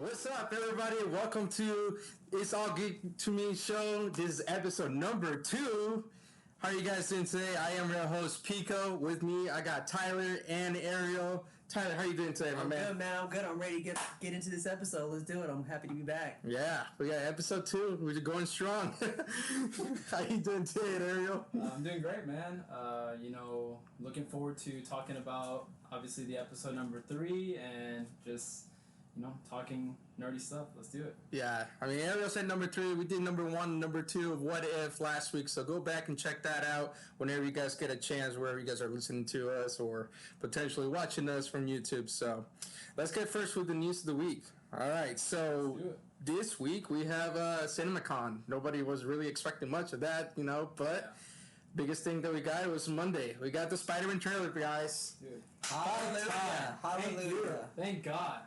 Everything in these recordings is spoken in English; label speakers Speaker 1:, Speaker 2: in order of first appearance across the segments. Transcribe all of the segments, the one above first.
Speaker 1: What's up, everybody? Welcome to It's All Geek To Me show. This is episode number 2. How are you guys doing today? I am your host, Pico. With me, I got Tyler and Ariel. Tyler, how you doing today, my man?
Speaker 2: I'm good, man. I'm good. I'm ready to get into this episode. Let's do it. I'm happy to be back.
Speaker 1: Yeah, we got episode 2. We're going strong. How you doing today, Ariel?
Speaker 3: I'm doing great, man. Looking forward to talking about, obviously, the episode number 3 and just... talking nerdy stuff. Let's do it.
Speaker 1: Yeah, I mean, Ariel said number 3. We did number 1, number 2 of What If last week, so go back and check that out whenever you guys get a chance, wherever you guys are listening to us or potentially watching us from YouTube. So let's get first with the news of the week. All right, so this week we have CinemaCon. Nobody was really expecting much of that, but biggest thing that we got was Monday. We got the Spiderman trailer, guys.
Speaker 3: Dude.
Speaker 2: Hallelujah. Hallelujah.
Speaker 3: Thank God.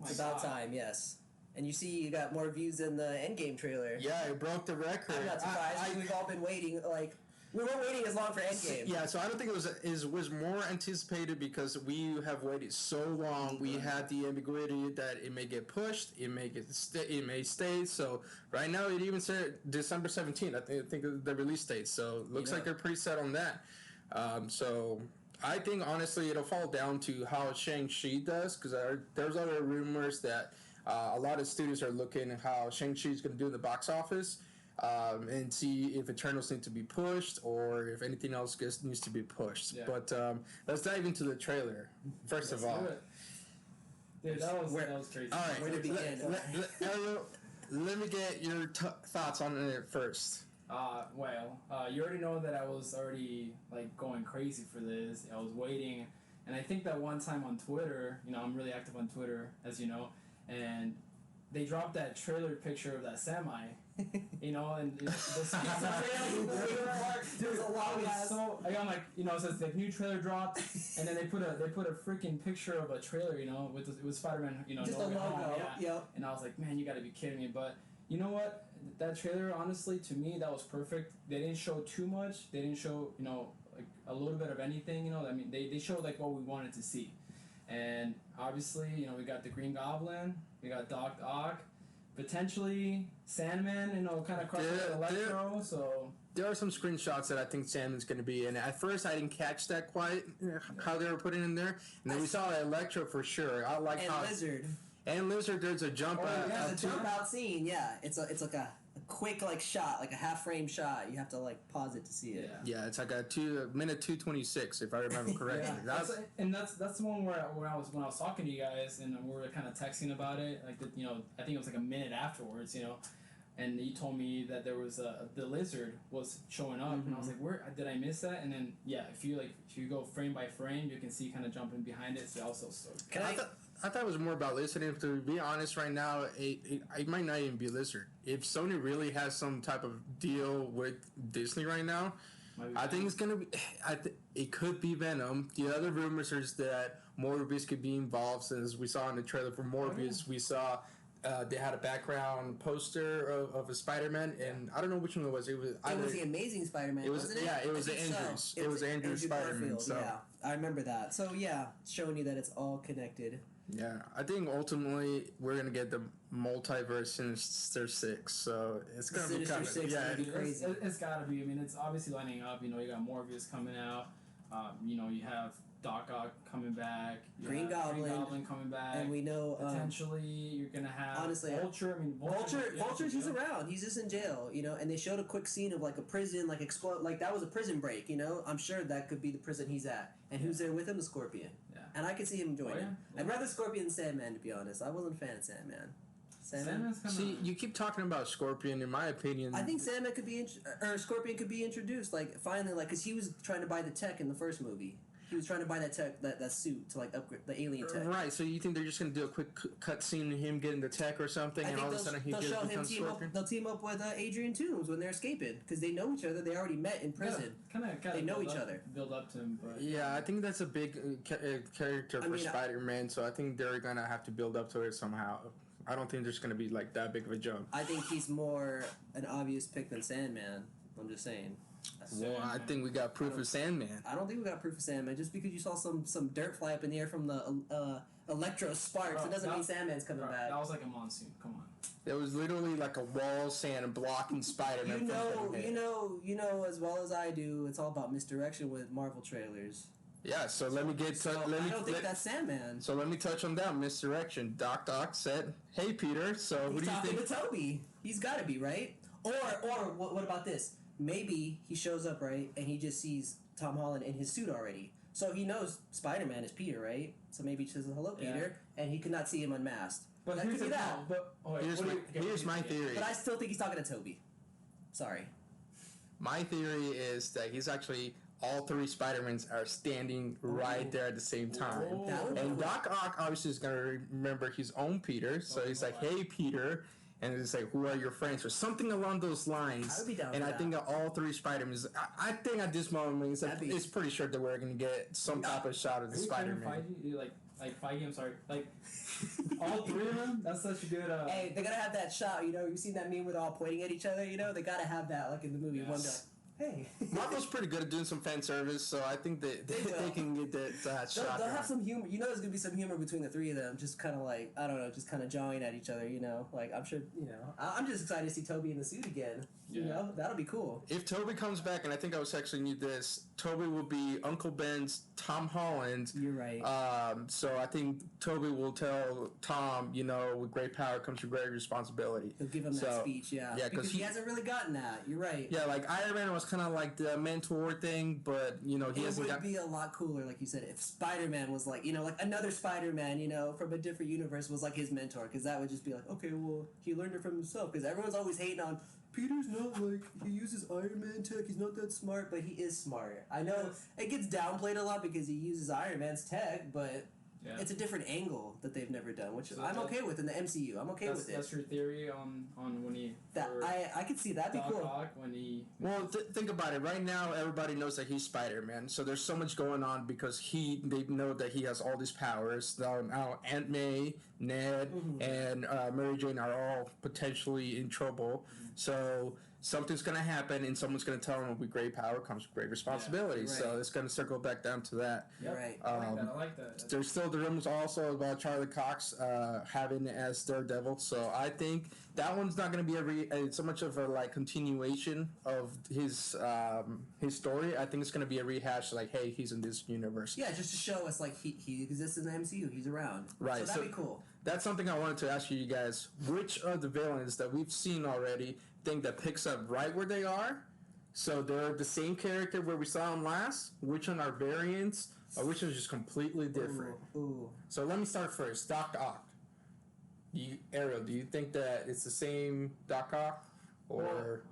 Speaker 2: It's about time, yes. And you see you got more views than the Endgame trailer.
Speaker 1: Yeah, it broke the record.
Speaker 2: I'm not surprised. We've all been waiting, we weren't waiting as long for Endgame.
Speaker 1: Yeah, so I don't think it was more anticipated because we have waited so long. We had the ambiguity that it may get pushed, it may stay. So right now it even said December 17th. I think the release date. So it looks like they're pretty set on that. So I think honestly it'll fall down to how Shang-Chi does, because there's other rumors that a lot of studios are looking at how Shang-Chi is going to do in the box office. And see if Eternals need to be pushed or if anything else needs to be pushed. Yeah. But let's dive into the trailer. First of all.
Speaker 3: Dude, that was crazy.
Speaker 1: All right.
Speaker 2: Where to begin?
Speaker 1: Let me get your thoughts on it first.
Speaker 3: You already know that I was already going crazy for this. I was waiting. And I think that one time on Twitter, I'm really active on Twitter, as you know, and they dropped that trailer picture of that semi, and there's a lot of so I'm like, it says the new trailer dropped, and then they put a freaking picture of a trailer, with Spiderman,
Speaker 2: just a logo,
Speaker 3: yeah. And I was like, man, you got to be kidding me. But you know what? That trailer, honestly, to me, that was perfect. They didn't show too much. They didn't show, a little bit of anything. I mean, they showed what we wanted to see. And obviously, we got the Green Goblin, we got Doc Ock, potentially Sandman, kind of crossing with Electro. So
Speaker 1: there are some screenshots that I think Sandman's going to be in. At first, I didn't catch that quite how they were putting in there, and then we saw Electro for sure. I like how
Speaker 2: Lizard.
Speaker 1: And Lizard, there's a jump out.
Speaker 2: Yeah, the jump out scene. Yeah, it's like a quick shot, like a half frame shot. You have to pause it to see it.
Speaker 1: Yeah, it's like a minute 2:26 if I remember correctly.
Speaker 3: That's the one where I was talking to you guys and we were kind of texting about it. I think it was a minute afterwards. And you told me that there was the Lizard was showing up, and I was like, where did I miss that? And then if you go frame by frame, you can see kind of jumping behind it. So
Speaker 1: I thought it was more about Lizard. To be honest, right now, it might not even be Lizard. If Sony really has some type of deal with Disney right now, I think it's gonna be. It could be Venom. The other rumors is that Morbius could be involved, since we saw in the trailer for Morbius, we saw. They had a background poster of a Spider-Man, and I don't know which one it was. It was
Speaker 2: the Amazing Spider-Man. Wasn't it?
Speaker 1: Yeah, it was Andrew's. It was Andrew's Spider-Man. So.
Speaker 2: Yeah, I remember that. So it's showing you that it's all connected.
Speaker 1: Yeah, I think ultimately we're gonna get the multiverse Sinister Six. So it's gonna be kind of
Speaker 2: crazy.
Speaker 3: It's gotta be. I mean, it's obviously lining up. You got Morbius coming out. You have Doc Ock coming back.
Speaker 2: Green Goblin
Speaker 3: coming back.
Speaker 2: And we know
Speaker 3: potentially you're gonna have
Speaker 2: Vulture.
Speaker 3: I mean,
Speaker 2: Vulture's he's around. He's just in jail, and they showed a quick scene of a prison, explode, that was a prison break. I'm sure that could be the prison he's at, and who's there with him? The Scorpion.
Speaker 3: Yeah.
Speaker 2: And I could see him joining. I'd rather Scorpion than Sandman, to be honest. I wasn't a fan of Sandman.
Speaker 1: See, you keep talking about Scorpion. In my opinion,
Speaker 2: I think Sandman could be Scorpion could be introduced finally, because he was trying to buy the tech in the first movie. He was trying to buy that tech, that suit to upgrade the alien tech.
Speaker 1: Right. So you think they're just going to do a quick cut scene of him getting the tech or something, and all of a sudden
Speaker 2: they'll show him Scorpion? They'll team up with Adrian Toomes when they're escaping, because they know each other. They already met in prison.
Speaker 3: Yeah,
Speaker 2: they know each other.
Speaker 3: Build up to him, but
Speaker 1: I think that's a big character for Spider-Man. So I think they're going to have to build up to it somehow. I don't think there's going to be that big of a jump.
Speaker 2: I think he's more an obvious pick than Sandman. I'm just saying.
Speaker 1: Well, I think we got proof of Sandman.
Speaker 2: I don't think we got proof of Sandman. Just because you saw some dirt fly up in the air from the electro sparks, it doesn't mean Sandman's coming back.
Speaker 3: That was like a monsoon. Come on.
Speaker 1: There was literally like a wall of sand blocking Spider-Man.
Speaker 2: You know as well as I do. It's all about misdirection with Marvel trailers.
Speaker 1: Yeah, so let me get to.
Speaker 2: I don't think that's Sandman.
Speaker 1: So let me touch on that misdirection. Doc Ock said, "Hey Peter, so who do you think?"
Speaker 2: He's talking to Toby. He's got to be right. Or what about this? Maybe he shows up right and he just sees Tom Holland in his suit already. So he knows Spider-Man is Peter, right? So maybe he says hello, Peter, and he could not see him unmasked.
Speaker 3: But
Speaker 2: that could be that.
Speaker 1: Here's my theory.
Speaker 2: But I still think he's talking to Toby. Sorry.
Speaker 1: My theory is that he's actually all three Spider-Mans are standing right there at the same time. And Doc Ock obviously is going to remember his own Peter. So he's like, hey, Peter. And it's like, who are your friends? Or something along those lines.
Speaker 2: I would be down
Speaker 1: and
Speaker 2: for
Speaker 1: I
Speaker 2: that.
Speaker 1: think that all three Spider-Mans, I think at this moment, it's pretty sure that we're going to get some type of shot of the Spider-Man.
Speaker 3: Like Feige, I'm sorry. Like, all three of them? That's such a good...
Speaker 2: Hey, they gotta have that shot, you've seen that meme where they're all pointing at each other, they gotta have that, like in the movie. Yes. One day. Hey.
Speaker 1: Marvel's pretty good at doing some fan service, so I think that they can get that shot.
Speaker 2: They'll have some humor. There's going to be some humor between the three of them, just kind of like, I don't know, just kind of jawing at each other, Like, I'm sure, I'm just excited to see Toby in the suit again. That'll be cool.
Speaker 1: If Toby comes back, and I think I was actually need this, Toby will be Uncle Ben's Tom Holland.
Speaker 2: You're right.
Speaker 1: So I think Toby will tell Tom, with great power comes with great responsibility.
Speaker 2: He'll give him that speech, yeah. Because he hasn't really gotten that. You're right.
Speaker 1: Yeah, like Iron Man was kind of like the mentor thing, but he hasn't.
Speaker 2: It would be a lot cooler, like you said, if Spider-Man was like like another Spider-Man, from a different universe was like his mentor, because that would just be like, okay, well, he learned it from himself, because everyone's always hating on Peter's not like he uses Iron Man tech. He's not that smart, but he is smart. I know it gets downplayed a lot because he uses Iron Man's tech, but. Yeah. It's a different angle that they've never done, which I'm okay with in the MCU. I'm okay with it.
Speaker 3: That's your theory on when he...
Speaker 2: I could see that'd be cool.
Speaker 3: When he...
Speaker 1: Well, think about it. Right now, everybody knows that he's Spider-Man, so there's so much going on because they know that he has all these powers. Now Aunt May, Ned, and Mary Jane are all potentially in trouble. So something's going to happen, and someone's going to tell them with great power comes with great responsibility. Yeah, right. So it's going to circle back down to that.
Speaker 2: You're right.
Speaker 3: I like that.
Speaker 1: There's still the rumors also about Charlie Cox having it as Daredevil. So I think that one's not going to be so much of a continuation of his story. I think it's going to be a rehash. Like, hey, he's in this universe.
Speaker 2: Yeah, just to show us he exists in the MCU. He's around.
Speaker 1: Right.
Speaker 2: So that'd be cool.
Speaker 1: That's something I wanted to ask you guys. Which of the villains that we've seen already think that picks up right where they are? So they're the same character where we saw them last? Which one are variants? Or which one's just completely different?
Speaker 2: Ooh.
Speaker 1: So let me start first. Doc Ock. Ariel, do you think that it's the same Doc Ock? Or...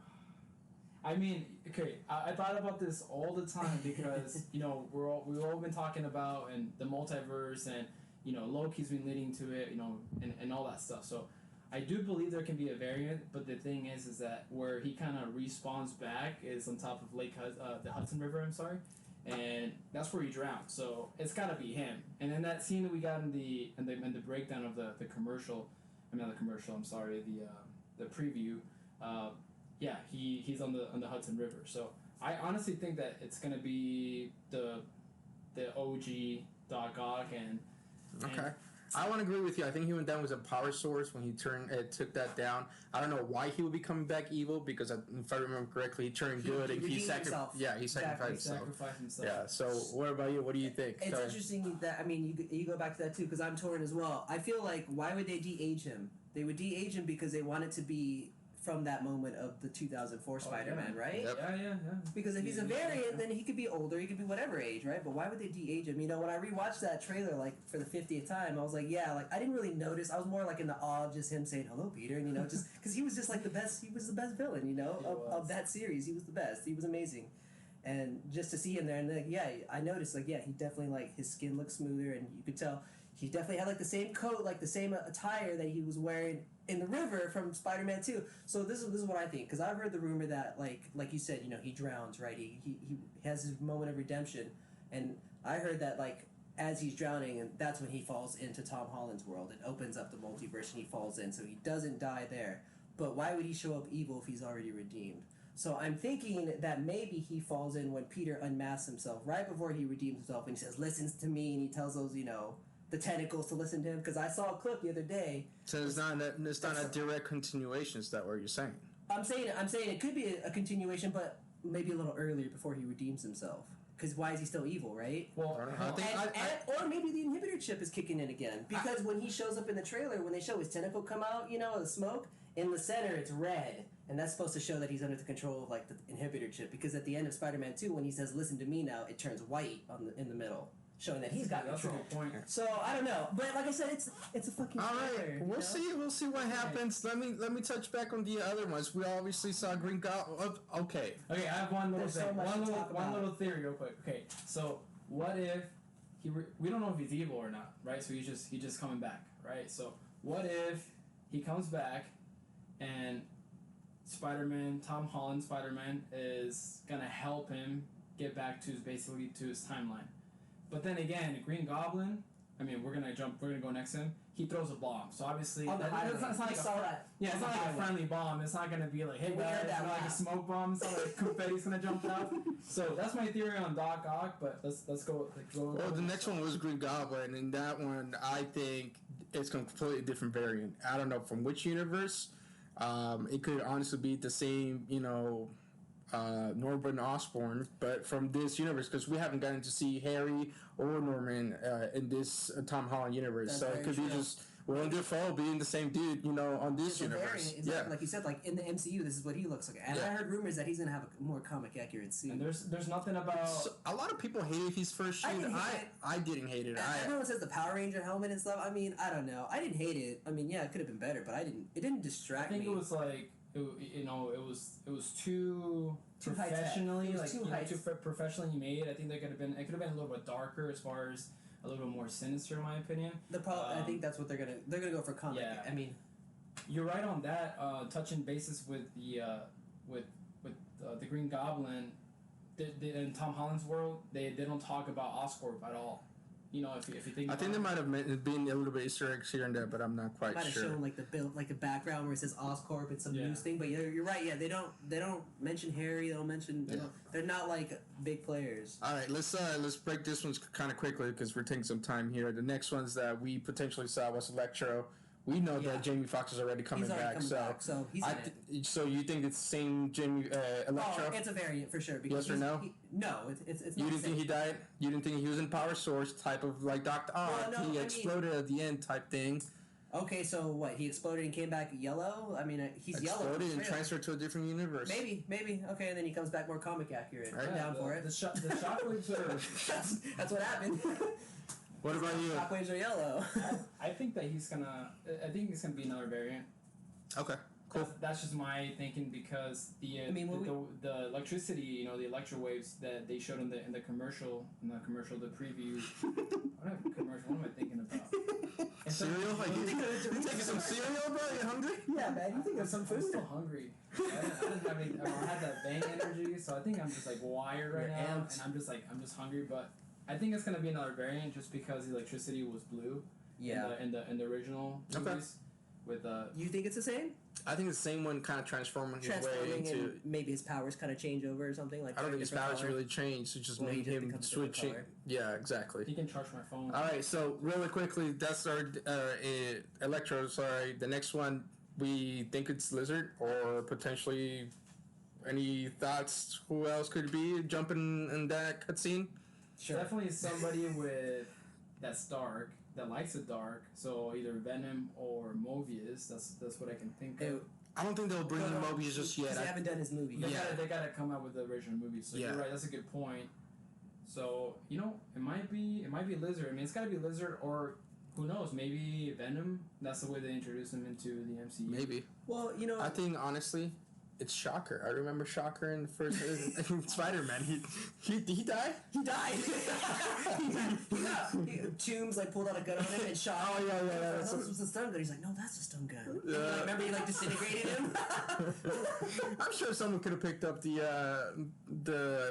Speaker 3: I mean, okay, I thought about this all the time because, we've all been talking about and the multiverse and, Loki's been leading to it, and all that stuff. So I do believe there can be a variant, but the thing is that where he kind of respawns back is on top of the Hudson River, and that's where he drowned. So it's got to be him. And then that scene that we got in the breakdown of the commercial, the preview, he's on the Hudson River. So I honestly think that it's gonna be the OG Doc Ock and
Speaker 1: okay. I want to agree with you. I think he went down with a power source when he took that down. I don't know why he would be coming back evil because if I remember correctly, he turned good and he sacrificed himself. Yeah. So what about you? What do you think?
Speaker 2: It's interesting that you go back to that too because I'm torn as well. I feel like why would they de-age him? They would de-age him because they want it to be from that moment of the 2004 Spider-Man, right?
Speaker 1: Yep.
Speaker 3: Yeah.
Speaker 2: Because if he's a variant, then he could be older, he could be whatever age, right? But why would they de-age him? When I rewatched that trailer, for the 50th time, I was like, I didn't really notice. I was more in the awe of just him saying, hello, Peter, and, just because he was just the best, he was the best villain, of that series. He was the best. He was amazing. And just to see him there, and I noticed, he definitely, his skin looked smoother, and you could tell he definitely had, the same coat, the same attire that he was wearing in the river from Spider-Man 2. So this is what I think, because I've heard the rumor that, like you said, he drowns, right? He has his moment of redemption, and I heard that, as he's drowning, and that's when he falls into Tom Holland's world. It opens up the multiverse, and he falls in, so he doesn't die there. But why would he show up evil if he's already redeemed? So I'm thinking that maybe he falls in when Peter unmasks himself, right before he redeems himself, and he says, "Listens to me," and he tells those, the tentacles to listen to him. Because I saw a clip the other day.
Speaker 1: So it's not a direct continuation. Is that what you're saying?
Speaker 2: I'm saying it could be a continuation, but maybe a little earlier before he redeems himself. Because why is he still evil, right?
Speaker 3: Well,
Speaker 2: or maybe the inhibitor chip is kicking in again. Because when he shows up in the trailer, when they show his tentacle come out, the smoke, in the center it's red. And that's supposed to show that he's under the control of, like, the inhibitor chip. Because at the end of Spider-Man 2, when he says, "Listen to me now," it turns white in the middle. Showing that he's got control.
Speaker 3: That's a good point.
Speaker 2: So, I don't know. But like I said, it's a fucking
Speaker 1: All
Speaker 2: trailer,
Speaker 1: right, we'll see what happens. Let me touch back on the other ones. We obviously saw Green Goblin. Okay,
Speaker 3: I have one little
Speaker 2: There's
Speaker 3: thing.
Speaker 2: so much to talk
Speaker 3: One
Speaker 2: about.
Speaker 3: little theory, real quick. Okay, so what if we don't know if he's evil or not, right? So he's just coming back, right? So what if he comes back and Spider-Man, Tom Holland Spider-Man, is gonna help him get back to his timeline. But then again, Green Goblin, I mean, we're gonna go next to him. He throws a bomb, so obviously
Speaker 2: On the highway.
Speaker 3: it's not like it's not like a friendly bomb. It's not gonna be like, "Hey
Speaker 2: We heard
Speaker 3: guys," it's
Speaker 2: that
Speaker 3: not like a
Speaker 2: laugh.
Speaker 3: smoke bomb. It's not like confetti's gonna jump out. So that's my theory on Doc Ock. But let's go.
Speaker 1: well, the next one was Green Goblin, and that one I think it's a completely different variant. I don't know from which universe. It could honestly be the same, Norman Osborn, but from this universe, because we haven't gotten to see Harry or Norman in this Tom Holland universe.
Speaker 2: That's
Speaker 1: So it
Speaker 2: very
Speaker 1: could be
Speaker 2: true.
Speaker 1: just Willem Dafoe being the same dude, on this
Speaker 2: It's a
Speaker 1: universe.
Speaker 2: variant. It's like you said, like in the MCU, this is what he looks like. And I heard rumors that he's gonna have a more comic accurate suit.
Speaker 3: And there's nothing about.
Speaker 1: So, a lot of people hated his first shoot. I didn't hate it.
Speaker 2: Everyone says the Power Ranger helmet and stuff. I mean, I don't know. I didn't hate it. I mean, yeah, it could have been better, but it didn't distract me.
Speaker 3: I think it was like it was too
Speaker 2: high-tech.
Speaker 3: professionally
Speaker 2: It was too high-
Speaker 3: too professionally made. I think it could have been a little bit darker as far as a little bit more sinister in my opinion.
Speaker 2: The problem, I think that's what they're gonna go for comic.
Speaker 3: Yeah.
Speaker 2: I mean,
Speaker 3: You're right on that. Touching bases with the Green Goblin, in Tom Holland's world, they don't talk about Oscorp at all. If you think.
Speaker 1: I think there might have been a little bit Easter eggs here and there, but I'm not quite
Speaker 2: might have
Speaker 1: sure.
Speaker 2: shown like the background where it says Oscorp and some
Speaker 3: Yeah.
Speaker 2: news thing. But you're right. Yeah, they don't mention Harry. They don't mention. They're not like big players.
Speaker 1: All right, let's break this one kind of quickly because we're taking some time here. The next ones that we potentially saw was Electro. We know
Speaker 2: Yeah.
Speaker 1: that Jamie Foxx is already coming
Speaker 2: He's already
Speaker 1: back,
Speaker 2: coming back, so he's in it.
Speaker 1: So you think it's the same Jamie Electro?
Speaker 2: Oh, it's a variant for sure. Because
Speaker 1: Yes or no?
Speaker 2: No, it's not.
Speaker 1: You
Speaker 2: the
Speaker 1: didn't think
Speaker 2: same.
Speaker 1: he died? You didn't think he was in Power Source type of like Dr. Ock?
Speaker 2: Well, no,
Speaker 1: he
Speaker 2: I
Speaker 1: exploded at the end type thing.
Speaker 2: Okay, so what? He exploded and came back yellow. I mean, he's yellow.
Speaker 1: Exploded and
Speaker 2: Really.
Speaker 1: transferred to a different universe.
Speaker 2: Maybe. Okay, and then he comes back more comic accurate.
Speaker 1: Right.
Speaker 2: I'm down for it.
Speaker 3: The shockwaves are.
Speaker 2: That's what happened.
Speaker 1: What about you?
Speaker 2: Shockwaves are yellow.
Speaker 3: I think he's gonna be another variant.
Speaker 1: Okay, cool.
Speaker 3: That's just my thinking because the electricity, the electro waves that they showed in the commercial, the preview. What am I thinking about?
Speaker 1: Cereal? Like you taking some cereal, bro? You hungry?
Speaker 2: Yeah, man. You think of some
Speaker 3: I'm
Speaker 2: food?
Speaker 3: still hungry. I didn't have any. I had that bang energy, so I think I'm just like wired right
Speaker 2: You're
Speaker 3: now,
Speaker 2: amped.
Speaker 3: and I'm just hungry. But I think it's gonna be another variant just because the electricity was blue.
Speaker 2: Yeah.
Speaker 3: In the original movies. With
Speaker 2: You think it's the same?
Speaker 1: I think the same one kind of transforming his way
Speaker 2: Transforming
Speaker 1: into.
Speaker 2: and maybe his powers kind of change over or something like.
Speaker 1: I don't think his
Speaker 2: different
Speaker 1: powers
Speaker 2: color.
Speaker 1: really changed. It just
Speaker 2: Well, he
Speaker 1: made
Speaker 2: just
Speaker 1: him
Speaker 2: becomes a different
Speaker 1: switching.
Speaker 2: color.
Speaker 1: Yeah, exactly.
Speaker 3: he can charge my phone.
Speaker 1: All right, so really quickly, that's our Electro. Sorry, the next one we think it's Lizard or potentially. Any thoughts? Who else could it be jumping in that cutscene?
Speaker 2: Sure.
Speaker 3: Definitely somebody with that's dark, that likes it dark. So either Venom or Mobius. That's what I can think of.
Speaker 1: I don't think they'll bring in Mobius just yet.
Speaker 2: Because they haven't done his movie.
Speaker 3: They gotta come out with the original movie. So
Speaker 1: Yeah.
Speaker 3: you're right. That's a good point. So it might be Lizard. I mean, it's gotta be Lizard or who knows? Maybe Venom. That's the way they introduce him into the MCU.
Speaker 1: Maybe.
Speaker 2: Well,
Speaker 1: I think honestly, it's Shocker. I remember Shocker in the first Spider-Man. He died.
Speaker 2: he died. Toombs like pulled out a gun on him and shot.
Speaker 1: Oh yeah.
Speaker 2: This was a stun gun. He's like, no, that's a stun gun.
Speaker 1: Yeah.
Speaker 2: And, remember, he like disintegrated him.
Speaker 1: I'm sure someone could have picked up the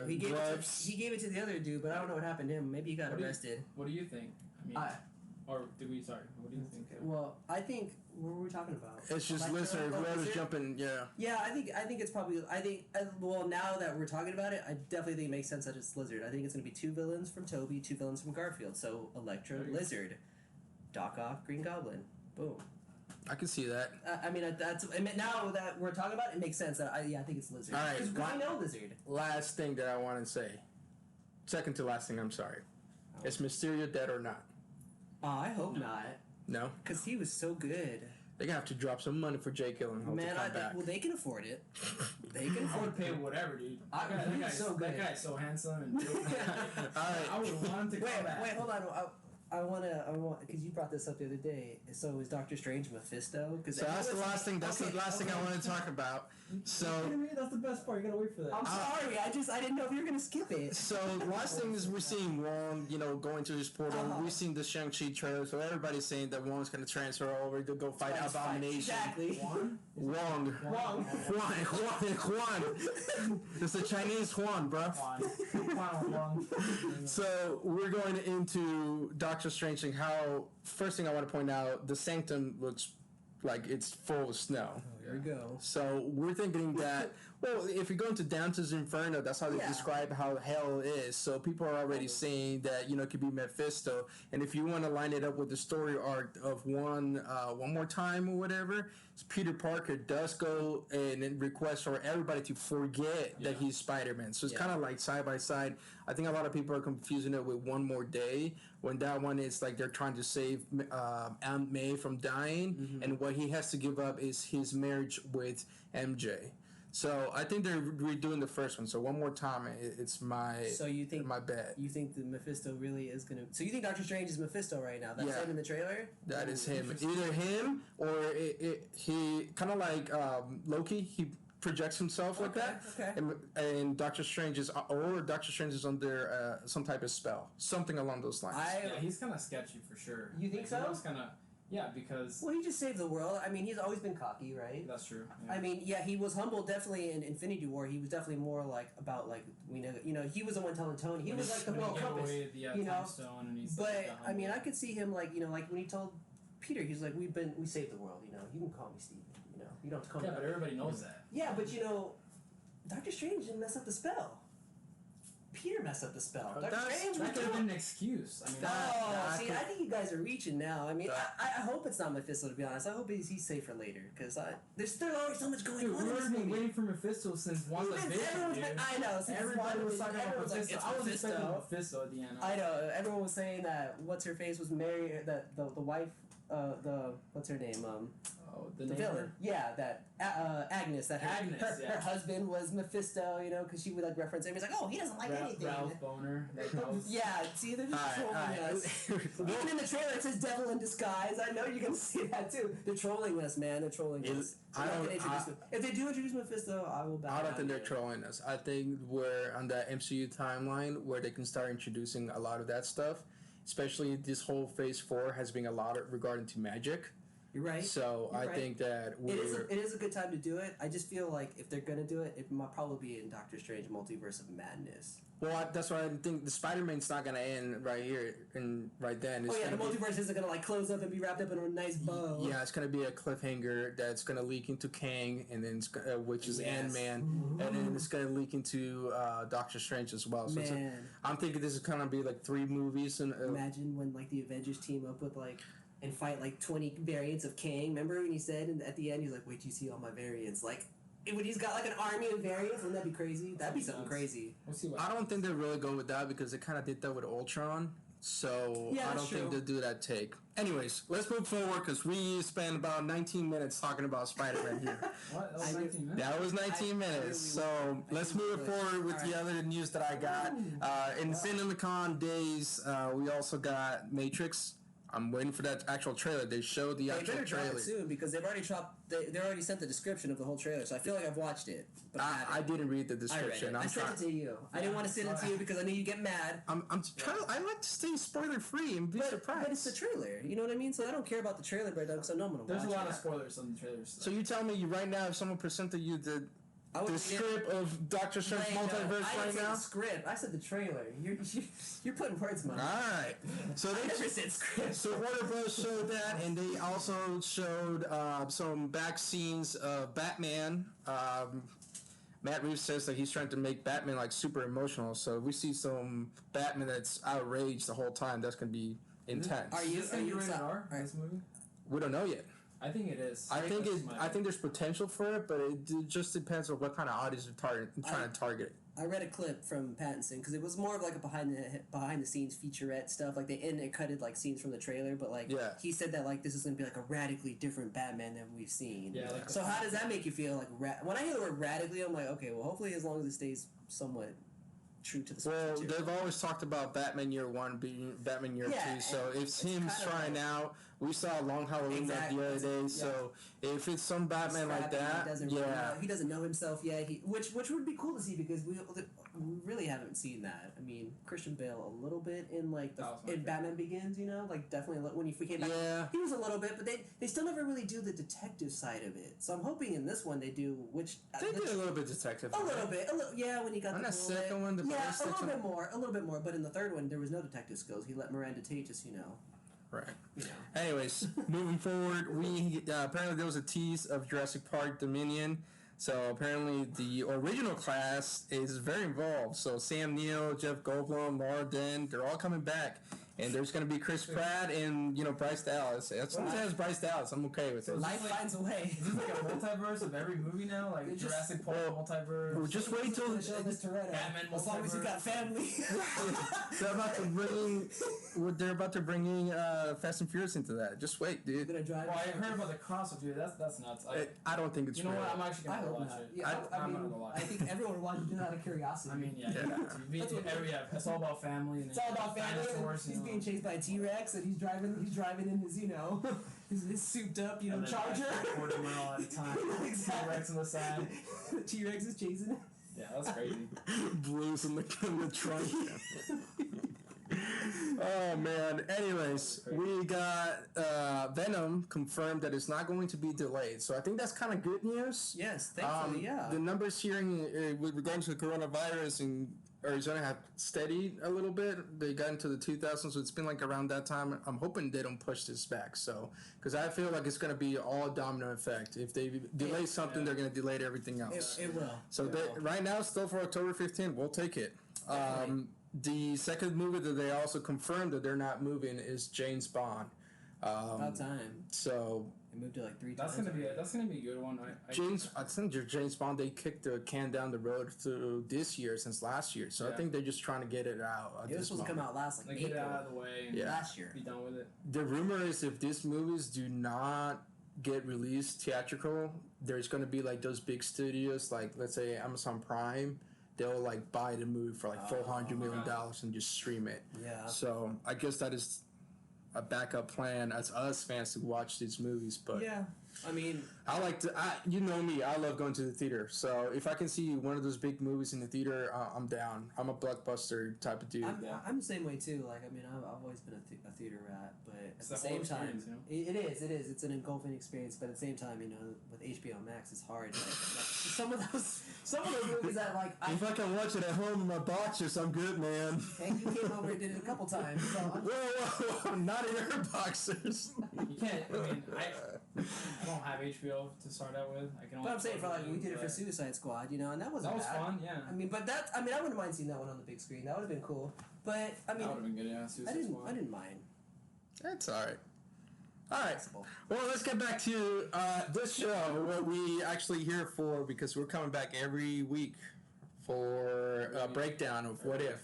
Speaker 2: He gave
Speaker 1: gloves.
Speaker 2: it to the other dude, but I don't know what happened to him. Maybe he got arrested.
Speaker 3: What do you think? I mean, Or did we? Sorry. What do you think?
Speaker 2: Okay. Well, I think what were we talking about?
Speaker 1: It's just Lizard. Whoever's jumping, yeah.
Speaker 2: Yeah, I think it's probably. Well, now that we're talking about it, I definitely think it makes sense that it's Lizard. I think it's going to be 2 villains from Toby, 2 villains from Garfield. So Electro, Lizard, Doc Ock, Green Goblin. Boom.
Speaker 1: I can see that.
Speaker 2: Now that we're talking about it, it makes sense. That I think it's Lizard.
Speaker 1: All right,
Speaker 2: because we know Lizard.
Speaker 1: Last thing that I want to say. Second to last thing. I'm sorry. Oh. Is Mysterio dead or not?
Speaker 2: I hope not.
Speaker 1: No?
Speaker 2: Because he was so good.
Speaker 1: They're going to have to drop some money for Jake Gyllenhaal to come back.
Speaker 2: Well, they can afford it.
Speaker 3: I would pay whatever, dude. That guy's so handsome. And
Speaker 1: all right.
Speaker 3: I would want him to come back.
Speaker 2: Wait, hold on. I want because you brought this up the other day. So is Doctor Strange Mephisto?
Speaker 1: So that's the last thing. That's the last thing I want to talk about. So
Speaker 3: that's the best part. You gotta wait for that.
Speaker 2: I'm sorry. I didn't know if you were gonna skip it.
Speaker 1: So last thing is we're seeing Wong, going to his portal. We've seen the Shang-Chi trailer, so everybody's saying that Wong's gonna transfer over to go fight Abomination.
Speaker 2: Exactly.
Speaker 1: Wong. It's the Chinese Juan, bro.
Speaker 3: Wong.
Speaker 1: So we're going into Doctor Strange and how. First thing I want to point out, the Sanctum looks like it's full of snow.
Speaker 2: There we go.
Speaker 1: So we're thinking that, well, if you go into Dante's Inferno, that's how they describe how hell is. So people are already saying that, it could be Mephisto. And if you want to line it up with the story arc of One More Time or whatever, Peter Parker does go and request for everybody to forget that he's Spider-Man. So it's kind of like side by side. I think a lot of people are confusing it with One More Day, when that one is like they're trying to save Aunt May from dying, and what he has to give up is his marriage with MJ. So I think they're redoing the first one. So One More Time, it's my my bet.
Speaker 2: You think the Mephisto really is gonna? So you think Doctor Strange is Mephisto right now? That's him in the trailer.
Speaker 1: That is him. Either him or he kind of like Loki. He projects himself like that.
Speaker 2: Okay.
Speaker 1: And Doctor Strange is under some type of spell, something along those lines.
Speaker 3: He's kind of sketchy for sure.
Speaker 2: You think so?
Speaker 3: He looks kind of. Yeah, because...
Speaker 2: Well, he just saved the world. I mean, he's always been cocky, right?
Speaker 3: That's true. Yeah.
Speaker 2: I mean, he was humble definitely in Infinity War. He was definitely more about we know, he was the one telling Tony. He was like the moral compass.
Speaker 3: Time stone and he's
Speaker 2: I mean, I could see him like when he told Peter, he's like, we saved the world. You can call me Steve. You don't have to call me.
Speaker 3: Yeah, but everybody knows that.
Speaker 2: Yeah, but Doctor Strange didn't mess up the spell. Peter messed up the spell.
Speaker 3: That could have been an excuse.
Speaker 2: I think you guys are reaching now. I mean, I hope it's not Mephisto, to be honest. I hope he's safe for later, because there's still always so much going on.
Speaker 3: We've been waiting for Mephisto since WandaVision.
Speaker 2: I know.
Speaker 3: Everybody was talking about Mephisto. I was expecting Mephisto at the end.
Speaker 2: I know. Everyone was saying that what's her face was Mary, that the wife, what's her name? The villain. Yeah, that Agnes. Her husband was Mephisto, because she would reference him. He's like, oh, he doesn't like anything.
Speaker 3: Ralph Boner.
Speaker 2: Yeah, see, they're just trolling us. Even in the trailer, it says devil in disguise. I know you're going to see that too. They're trolling us, man. They're trolling us. If they do introduce Mephisto, I will back.
Speaker 1: I don't think they're trolling us. I think we're on the MCU timeline where they can start introducing a lot of that stuff. Especially this whole Phase 4 has been a lot regarding to magic.
Speaker 2: You're right.
Speaker 1: So I think that
Speaker 2: it is a good time to do it. I just feel like if they're gonna do it, it might probably be in Doctor Strange Multiverse of Madness.
Speaker 1: Well, that's why I think the Spider-Man's not gonna end right here and right then.
Speaker 2: It's the multiverse isn't gonna close up and be wrapped up in a nice bow.
Speaker 1: Yeah, it's gonna be a cliffhanger that's gonna leak into Kang, and then which is Ant-Man, and then it's gonna leak into Doctor Strange as well. So I'm thinking this is gonna be like 3 movies. And
Speaker 2: imagine when the Avengers team up with and fight 20 variants of Kang. Remember when he said at the end, he's like, wait till you see all my variants. When he's got an army of variants, wouldn't that be crazy? That'd be something crazy.
Speaker 1: I don't think they'll really go with that because they kind of did that with Ultron. So I don't think they'll do that take. Anyways, let's move forward because we spent about 19 minutes talking about Spider-Man here.
Speaker 3: What? That was 19 minutes?
Speaker 1: That was 19 minutes. So let's move forward with the other news that I got. In CinemaCon days, we also got Matrix. I'm waiting for that actual trailer. They showed the actual trailer. They better drop it
Speaker 2: soon because they've already they already sent the description of the whole trailer, so I feel like I've watched it. But
Speaker 1: I didn't read the description.
Speaker 2: I sent it to you. I didn't want to send it to you because I knew you'd get mad.
Speaker 1: I'm trying. I like to stay spoiler free and be surprised.
Speaker 2: But it's the trailer. You know what I mean? So I don't care about the trailer, but so no one will
Speaker 3: There's a lot of spoilers on the trailers.
Speaker 1: So you tell me right now, if someone presented you the strip of Doctor Strange multiverse
Speaker 2: I
Speaker 1: right
Speaker 2: didn't say
Speaker 1: now?
Speaker 2: the script. I said the trailer. You're putting words in my mouth.
Speaker 1: All right. So
Speaker 2: I
Speaker 1: they
Speaker 2: never said script.
Speaker 1: So Warner Bros. Showed that, and they also showed some back scenes of Batman. Matt Reeves says that he's trying to make Batman like super emotional. So if we see some Batman that's outraged the whole time, that's gonna be intense.
Speaker 2: Are you
Speaker 3: rated R? This movie?
Speaker 1: We don't know yet.
Speaker 3: I think it is.
Speaker 1: I think there's potential for it, but it just depends on what kind of audience you're trying to target.
Speaker 2: I read a clip from Pattinson because it was more of like a behind the scenes featurette stuff. Like it cutted like scenes from the trailer, but like he said that like this is gonna be like a radically different Batman than we've seen.
Speaker 3: Yeah. Like
Speaker 2: so how does that make you feel? Like when I hear the word radically, I'm like, okay, well hopefully as long as it stays somewhat true to the source
Speaker 1: Well,
Speaker 2: material.
Speaker 1: they've always talked about Batman Year 1 being Batman Year 2, so it's him trying out. We saw Long Halloween the other day, so if it's some Batman like that,
Speaker 2: he doesn't know himself yet. Which would be cool to see because we really haven't seen that. I mean, Christian Bale a little bit in like in Batman Begins, you know, like definitely when he came back, he was a little bit, but they still never really do the detective side of it. So I'm hoping in this one they do, which
Speaker 1: they did a little bit detective.
Speaker 2: A little bit, when he got
Speaker 1: the second one,
Speaker 2: a little bit more. But in the third one, there was no detective skills. He let Miranda Tate just,
Speaker 1: Right.
Speaker 2: You know.
Speaker 1: Anyways, moving forward, we apparently there was a tease of Jurassic Park Dominion. So apparently the original cast is very involved. So Sam Neill, Jeff Goldblum, Laura Dern, they're all coming back. And there's going to be Chris Pratt and, Bryce Dallas. Sometimes Bryce Dallas, I'm okay with it.
Speaker 2: Life finds a way.
Speaker 3: Is this like a multiverse of every movie now? Like Jurassic Park multiverse?
Speaker 1: Well, just wait till...
Speaker 3: Batman multiverse.
Speaker 2: As long as you got family.
Speaker 1: They're about to bring in Fast and Furious into that. Just wait, dude.
Speaker 3: Well, I heard about the crossover, dude. That's nuts.
Speaker 1: I don't think it's
Speaker 3: real. You know what? I'm actually going to watch it.
Speaker 2: Yeah, I'm going to watch it. I think everyone would watch it out of curiosity.
Speaker 3: I mean, it's all about family. And
Speaker 2: it's all about family. He's being chased by a T-Rex and he's driving in his, his souped up, Charger.
Speaker 3: 40 mile at a time.
Speaker 2: Exactly.
Speaker 3: T-Rex on the side.
Speaker 2: The T-Rex is chasing him.
Speaker 3: Yeah, that's crazy.
Speaker 1: Blues in the trunk. Oh man. Anyways, we got Venom confirmed that it's not going to be delayed. So I think that's kind of good news.
Speaker 2: Yes, thankfully, yeah.
Speaker 1: The numbers here with regards to the coronavirus in Arizona have steadied a little bit. They got into the 2000s, so it's been like around that time. I'm hoping they don't push this back. So, because I feel like it's going to be all domino effect. If they delay something, they're going to delay everything else.
Speaker 2: It will.
Speaker 1: So right now, still for October 15th, we'll take it. The second movie that they also confirmed that they're not moving is James Bond.
Speaker 2: About time.
Speaker 1: So
Speaker 2: they moved it like 3 times.
Speaker 3: That's gonna be a good one.
Speaker 1: I think James Bond, they kicked the can down the road through this year since last year. So I think they're just trying to get it out.
Speaker 2: It was supposed to come out last
Speaker 3: April. Get it out of the way.
Speaker 2: Last year.
Speaker 3: Be done with it.
Speaker 1: The rumor is if these movies do not get released theatrical, there's going to be like those big studios, like let's say Amazon Prime. They'll like buy the movie for like $400 million and just stream it.
Speaker 2: Yeah.
Speaker 1: So I guess that is a backup plan as us fans to watch these movies. But
Speaker 2: yeah, I mean,
Speaker 1: I like to. You know me. I love going to the theater. So if I can see one of those big movies in the theater, I'm down. I'm a blockbuster type of dude.
Speaker 2: I'm the same way too. Like I mean, I've always been a theater rat, but at the same time, it is. It's an engulfing experience. But at the same time, with HBO Max, it's hard. Like some of those movies that like.
Speaker 1: If I can watch it at home in my boxers, I'm good, man.
Speaker 2: And you came over and did it a couple times. So
Speaker 1: whoa, not in your boxers.
Speaker 3: You can't. I mean, I don't have HBO to start out with. I can only.
Speaker 2: But I'm saying for like we did it for Suicide Squad, and that wasn't bad.
Speaker 3: That was fun, yeah.
Speaker 2: I mean, I wouldn't mind seeing that one on the big screen. That would have been cool. But I mean,
Speaker 3: that would have been good. Yeah, Suicide Squad.
Speaker 2: I didn't mind.
Speaker 1: That's all right. All right. Well, let's get back to this show. What we actually here for, because we're coming back every week for a breakdown of What If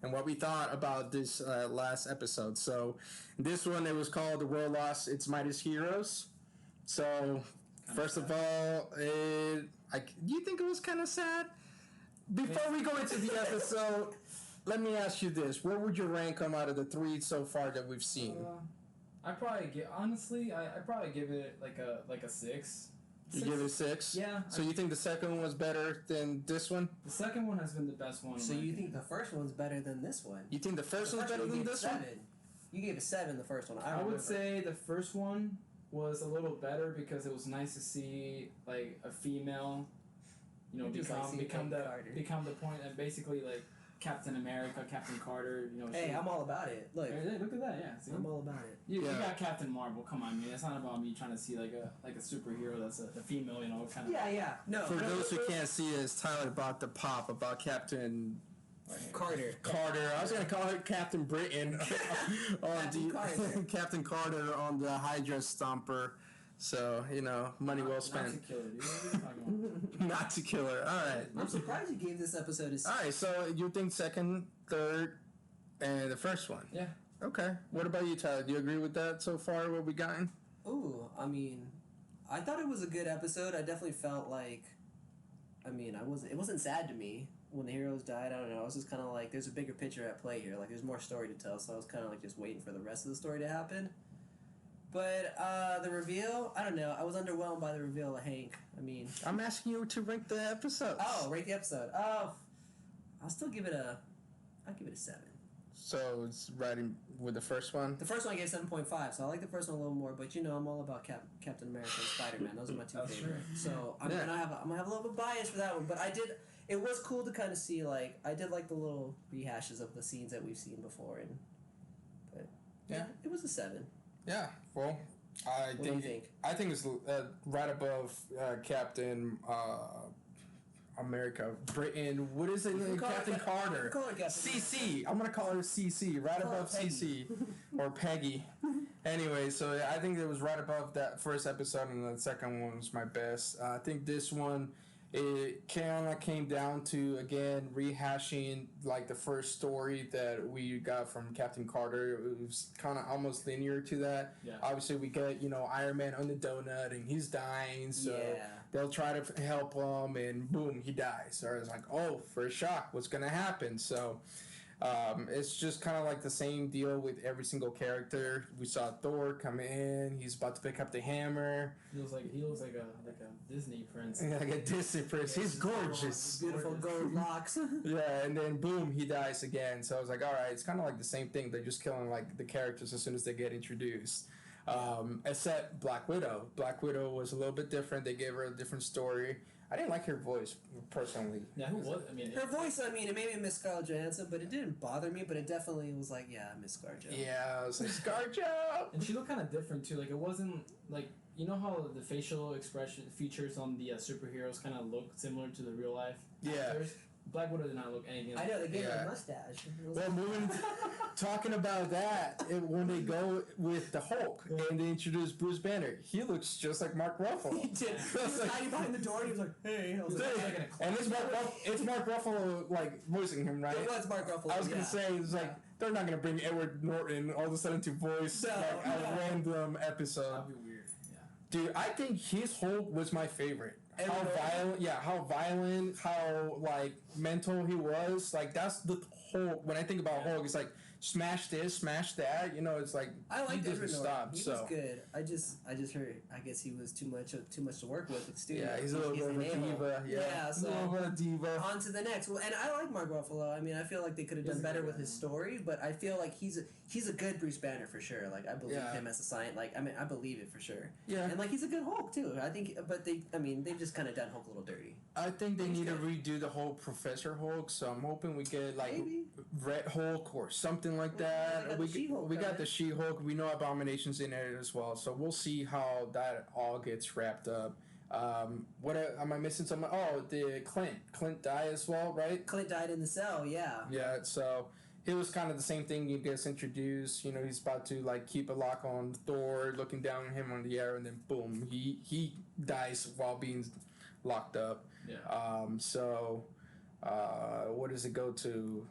Speaker 1: and what we thought about this last episode. So this one, it was called The World Lost Its Mightiest Heroes. So first of all, do you think it was kind of sad? Before we go into the episode, let me ask you this: where would your rank come out of the 3 so far that we've seen?
Speaker 3: I probably give it like a 6.
Speaker 1: You give it a 6?
Speaker 3: Yeah.
Speaker 1: So you think the second one was better than this one?
Speaker 3: The second one has been the best one.
Speaker 2: So you think the first one's better than this one?
Speaker 1: You think the first one's better than this one?
Speaker 2: You gave a 7 the first one.
Speaker 3: I would say the first one was a little better because it was nice to see like a female
Speaker 2: Just like
Speaker 3: become the
Speaker 2: Carter.
Speaker 3: become the point and basically like Captain America, Captain Carter.
Speaker 2: Hey, I'm all about it. Look,
Speaker 3: hey, look at that. Yeah, see?
Speaker 2: I'm all about it.
Speaker 3: You got Captain Marvel. Come on, man. It's not about me trying to see like a superhero that's a female, kind of.
Speaker 2: Yeah. No.
Speaker 1: For those who can't see it, it's Tyler about the pop about Captain
Speaker 2: Carter.
Speaker 1: I was gonna call her Captain Britain on Captain Carter on the Hydra Stomper. So money well spent.
Speaker 3: Not to kill her, dude. What are you talking about?
Speaker 1: Not to kill her. All right.
Speaker 2: I'm surprised you gave this episode a.
Speaker 1: All right. So you think second, third, and the first one?
Speaker 3: Yeah.
Speaker 1: Okay. What about you, Tyler? Do you agree with that so far? What we gotten?
Speaker 2: Ooh, I mean, I thought it was a good episode. I definitely felt like, it wasn't sad to me when the heroes died. I don't know. I was just kind of like, there's a bigger picture at play here. Like, there's more story to tell. So I was kind of like just waiting for the rest of the story to happen. But the reveal, I don't know. I was underwhelmed by the reveal of Hank.
Speaker 1: I'm asking you to rank the episodes.
Speaker 2: Oh, rate the episode. Oh, I'll still give it a 7.
Speaker 1: So it's right in with the first one.
Speaker 2: The first one I gave 7.5, so I like the first one a little more. But I'm all about Captain America and Spiderman. Those are my two favorite. So I'm gonna have a little bit of bias for that one. But it was cool to kind of see, like, I did like the little rehashes of the scenes that we've seen before, but it was a 7.
Speaker 1: Yeah, well, I think it's right above Captain America, Britain. What is it? Captain Carter. CC. I'm gonna call her CC. Right above CC or Peggy. Anyway, so I think it was right above that first episode, and the second one was my best. I think this one. It kind of came down to, again, rehashing, like, the first story that we got from Captain Carter. It was kind of almost linear to that.
Speaker 3: Yeah.
Speaker 1: Obviously, we get, Iron Man on the donut, and he's dying, so they'll try to help him, and boom, he dies. So it's like, oh, first shock, what's going to happen? So it's just kind of like the same deal with every single character. We saw Thor come in. He's about to pick up the hammer.
Speaker 3: He looks like a Disney prince.
Speaker 1: Yeah, like a Disney prince. He's gorgeous.
Speaker 2: Beautiful gold locks.
Speaker 1: Yeah, and then boom, he dies again. So I was like, all right, it's kind of like the same thing. They're just killing like the characters as soon as they get introduced. Except Black Widow. Black Widow was a little bit different. They gave her a different story. I didn't like her voice, personally.
Speaker 3: Yeah, who was?
Speaker 2: Her voice, it made me miss Scarlett Johansson, but it didn't bother me, but it definitely was like, I miss Scarjo.
Speaker 1: Yeah, I was like, Scarjo!
Speaker 3: And she looked kind of different, too. Like, it wasn't, like, you know how the facial expression features on the superheroes kind of look similar to the real life actors? Black Widow did not look anything like
Speaker 2: that. I know, they gave her a mustache.
Speaker 1: Well, talking about that, when they go with the Hulk and they introduce Bruce Banner, he looks just like Mark Ruffalo.
Speaker 2: He did. He was hiding behind the door and he was like, hey.
Speaker 1: And it's Mark Ruffalo, like, voicing him, right?
Speaker 2: It was Mark Ruffalo,
Speaker 1: I was going to say, it's like, they're not going to bring Edward Norton all of a sudden to voice a random episode.
Speaker 3: That'd be weird,
Speaker 1: Dude, I think his Hulk was my favorite. How violent, how, like, mental he was. Like, that's the Hulk. When I think about Hulk, it's like, smash this, smash that. It's like,
Speaker 2: I
Speaker 1: he doesn't stop.
Speaker 2: He was good. I just heard, I guess he was too much to work with the studio.
Speaker 1: Yeah, he's a little bit of a diva. Yeah,
Speaker 2: so
Speaker 1: a little bit of diva.
Speaker 2: On to the next. Well, and I like Mark Ruffalo. I feel like they could have done better with his story, but I feel like he's a good Bruce Banner for sure. Like, I believe him as a scientist. Like, I believe it for sure. Yeah. And, like, he's a good Hulk, too. I think, but they've just kind of done Hulk a little dirty.
Speaker 1: I think they need to redo the whole Professor Hulk, so I'm hoping we get, like, Red Hulk or something like that. We got the She-Hulk. We know Abomination's in it as well, so we'll see how that all gets wrapped up. What am I missing? Something? Oh, the Clint died as well, right?
Speaker 2: Clint died in the cell. Yeah.
Speaker 1: Yeah. So it was kind of the same thing. You gets introduced. He's about to like keep a lock on Thor, looking down at him on the air, and then boom, he dies while being locked up.
Speaker 3: Yeah.
Speaker 1: What does it go to?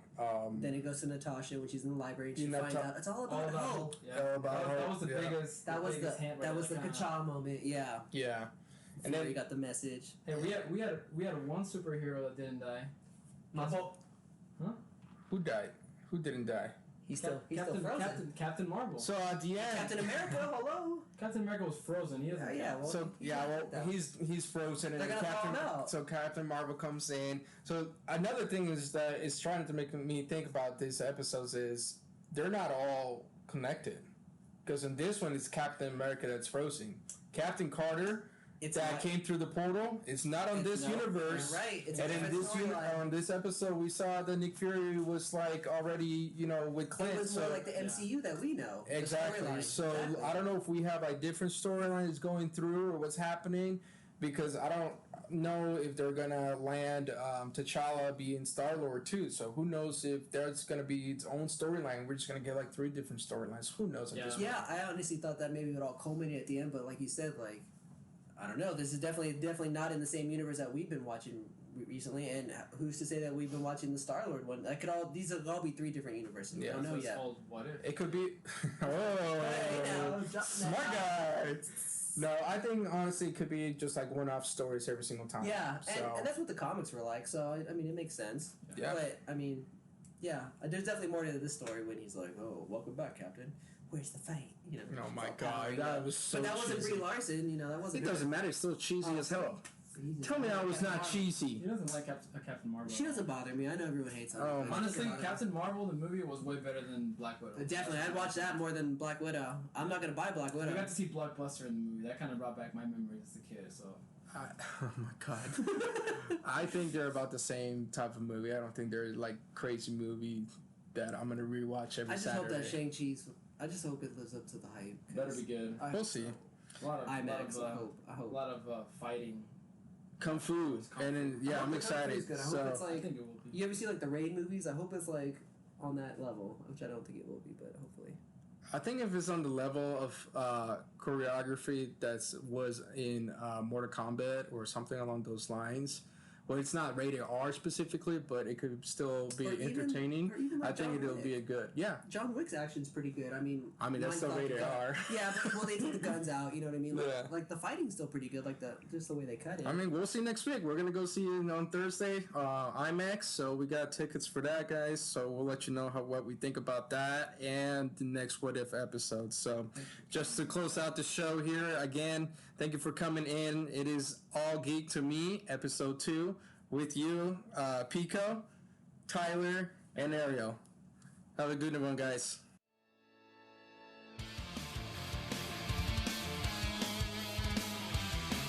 Speaker 2: Then it goes to Natasha when she's in the library. And she finds out it's all about Hulk.
Speaker 3: Yeah. That was the biggest. That was
Speaker 2: the Kachal moment. Yeah.
Speaker 1: Yeah.
Speaker 2: And then we got the message.
Speaker 3: Hey, we had one superhero that didn't die. Huh?
Speaker 1: Who died? Who didn't die?
Speaker 2: He's still frozen.
Speaker 3: Captain Marvel.
Speaker 1: So at the end,
Speaker 2: Captain America, hello.
Speaker 3: Captain America was frozen. He isn't.
Speaker 1: He's frozen, and Captain Marvel comes in. So another thing is that it's trying to make me think about these episodes is they're not all connected, because in this one it's Captain America that's frozen. Captain Carter that came through the portal. It's not on this universe.
Speaker 2: Right. It's
Speaker 1: and in this on this episode, we saw that Nick Fury was like already, with Clint.
Speaker 2: It was more like the MCU that we know.
Speaker 1: Exactly. So I don't know if we have like different storylines going through or what's happening, because I don't know if they're gonna land T'Challa being Star-Lord too. So who knows if there's gonna be its own storyline? We're just gonna get like 3 different storylines. Who knows? At this point?
Speaker 2: I honestly thought that maybe it would all culminate at the end, but like you said, like I don't know. This is definitely not in the same universe that we've been watching recently, and who's to say that we've been watching the Star-Lord one? These will all be 3 different universes. We don't know yet.
Speaker 3: What if?
Speaker 1: It could be. Smart guy. No, I think honestly it could be just like one-off stories every single time.
Speaker 2: Yeah, and that's what the comics were like. So I mean, it makes sense.
Speaker 1: Yeah.
Speaker 2: But I mean, yeah, there's definitely more to this story when he's like, "Oh, welcome back, Captain. Where's the fight?"
Speaker 1: Oh my God, that was so.
Speaker 2: But that wasn't
Speaker 1: cheesy.
Speaker 2: Brie Larson. That wasn't.
Speaker 4: It doesn't matter. It's still cheesy as hell. Tell me I was not cheesy.
Speaker 3: He doesn't like Captain Marvel.
Speaker 2: She doesn't bother me. I know everyone hates her.
Speaker 1: Oh,
Speaker 3: honestly, Captain Marvel, the movie, was way better than Black Widow.
Speaker 2: Definitely, I'd watch that more than Black Widow. I'm not gonna buy Black Widow.
Speaker 3: We got to see Blockbuster in the movie. That kind of brought back my memories as a kid. So.
Speaker 1: Oh my God. I think they're about the same type of movie. I don't think they're like crazy movie that I'm gonna rewatch every Saturday.
Speaker 2: I just hope that Shang-Chi's. I just hope it lives up to the hype.
Speaker 3: Better be good.
Speaker 1: We'll see.
Speaker 3: A lot of
Speaker 2: IMAX. I hope.
Speaker 3: A lot of fighting.
Speaker 1: Kung Fu, and then I'm excited.
Speaker 2: I hope it's like. I think it will be. You ever see like the Raid movies? I hope it's like on that level, which I don't think it will be, but hopefully.
Speaker 1: I think if it's on the level of choreography that was in Mortal Kombat or something along those lines, well, it's not rated R specifically, but it could still be entertaining. I think it'll be a good,
Speaker 2: John Wick's action's pretty good. I mean,
Speaker 1: that's still rated R.
Speaker 2: Yeah, but they take the guns out. You know what I mean? Like,
Speaker 1: Yeah.
Speaker 2: like the fighting's still pretty good. Like just the way they cut it.
Speaker 1: I mean, we'll see next week. We're gonna go see it on Thursday, IMAX. So we got tickets for that, guys. So we'll let you know what we think about that and the next What If episode. So just to close out the show here, again, thank you for coming in. It is All Geek to Me, episode 2, with you, Pico, Tyler, and Ariel. Have a good one, guys.